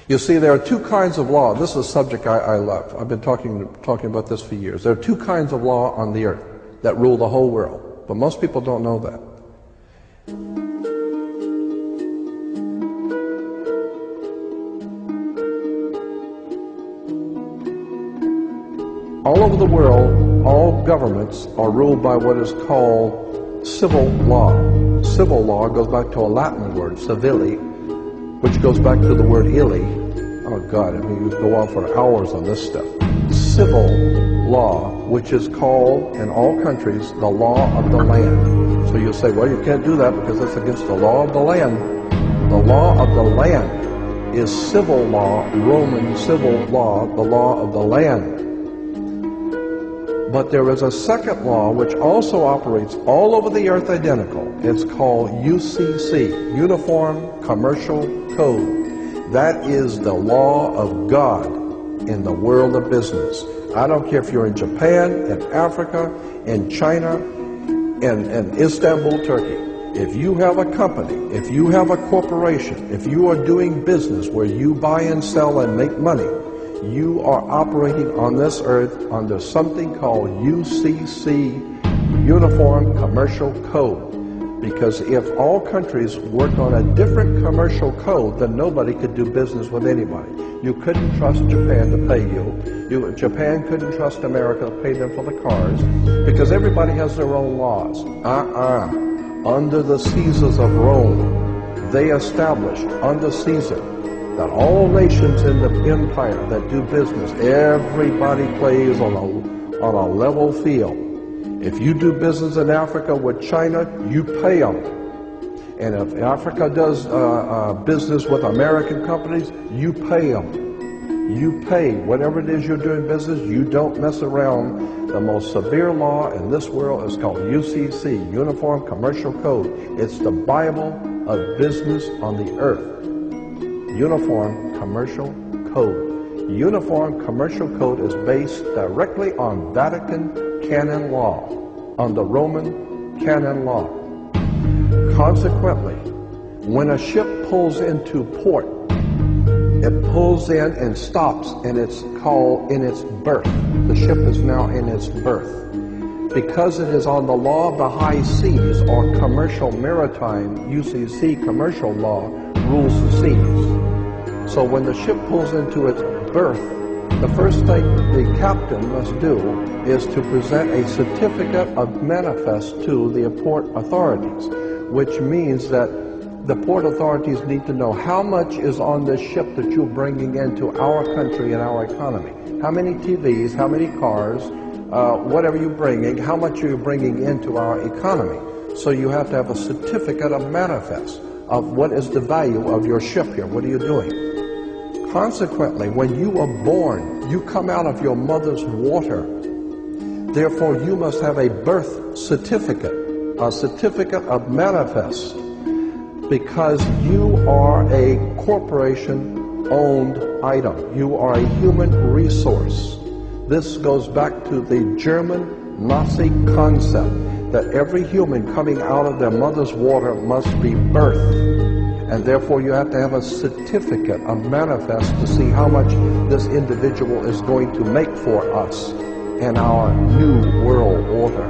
You see, there are two kinds of law. This is a subject I love. I've been talking about this for years. There are two kinds of law on the earth that rule the whole world, but most people don't know that. All over the world, all governments are ruled by what is called civil law. Civil law goes back to a Latin word, civili, which goes back to the word illy. Oh God, I mean, you go on for hours on this stuff. Civil law, which is called in all countries the law of the land. So you'll say, well, you can't do that because that's against the law of the land. The law of the land is civil law, Roman civil law, the law of the land. But there is a second law which also operates all over the earth identical. It's called UCC, Uniform Commercial Code. That is the law of God in the world of business. I don't care if you're in Japan, in Africa, in China, in Istanbul, Turkey. If you have a company, if you have a corporation, if you are doing business where you buy and sell and make money, you are operating on this earth under something called UCC, Uniform Commercial Code. Because if all countries worked on a different commercial code, then nobody could do business with anybody. You couldn't trust Japan to pay you. Japan couldn't trust America to pay them for the cars, because everybody has their own laws. Under the Caesars of Rome, they established under Caesar that all nations in the empire that do business, everybody plays on a level field. If you do business in Africa with China, you pay them. And if Africa does business with American companies, you pay them. You pay whatever it is you're doing business. You don't mess around. The most severe law in this world is called UCC, Uniform Commercial Code. It's the Bible of business on the earth. Uniform Commercial Code. Uniform Commercial Code is based directly on Vatican canon law, on the Roman canon law. Consequently, when a ship pulls into port, it pulls in and stops, and it's called in its berth. The ship is now in its berth. Because it is on the law of the high seas, or commercial maritime, UCC commercial law, rules the seas. So when the ship pulls into its berth, the first thing the captain must do is to present a certificate of manifest to the port authorities, which means that the port authorities need to know how much is on this ship that you're bringing into our country and our economy. How many TVs, how many cars, whatever you're bringing, how much are you bringing into our economy. So you have to have a certificate of manifest of what is the value of your ship here. What are you doing? Consequently, when you are born, you come out of your mother's water. Therefore, you must have a birth certificate, a certificate of manifest, because you are a corporation-owned item. You are a human resource. This goes back to the German Nazi concept that every human coming out of their mother's water must be birthed. And therefore you have to have a certificate, a manifest, to see how much this individual is going to make for us in our new world order.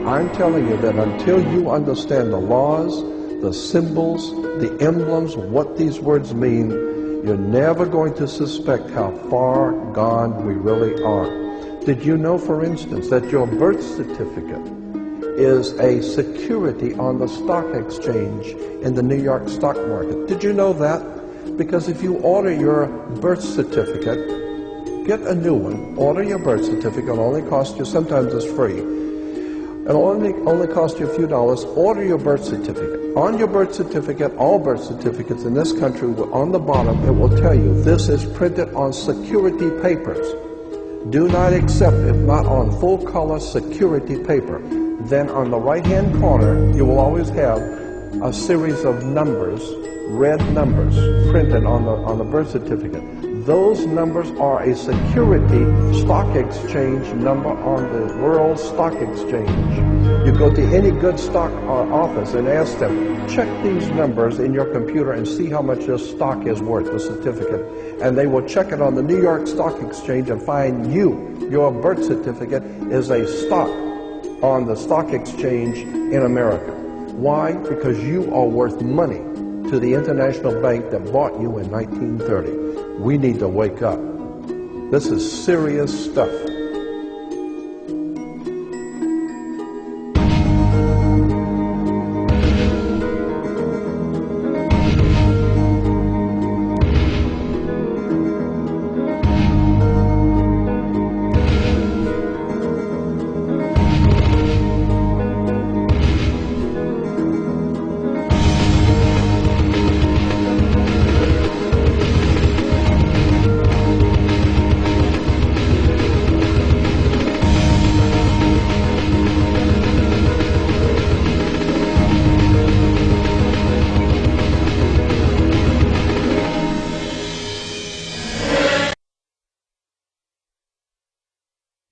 I'm telling you that until you understand the laws, the symbols, the emblems, what these words mean, you're never going to suspect how far gone we really are. Did you know, for instance, that your birth certificate is a security on the stock exchange in the New York stock market? Did you know that? Because if you order your birth certificate, get a new one, order your birth certificate, it'll only cost you, sometimes it's free, it'll only cost you a few dollars. Order your birth certificate. On your birth certificate, all birth certificates in this country, on the bottom, it will tell you this is printed on security papers. Do not accept if not on full color security paper. Then on the right-hand corner, you will always have a series of numbers, red numbers, printed on the birth certificate. Those numbers are a security stock exchange number on the World Stock Exchange. You go to any good stock office and ask them, check these numbers in your computer and see how much your stock is worth, the certificate. And they will check it on the New York Stock Exchange and find your birth certificate is a stock on the stock exchange in America. Why? Because you are worth money to the international bank that bought you in 1930. We need to wake up. This is serious stuff.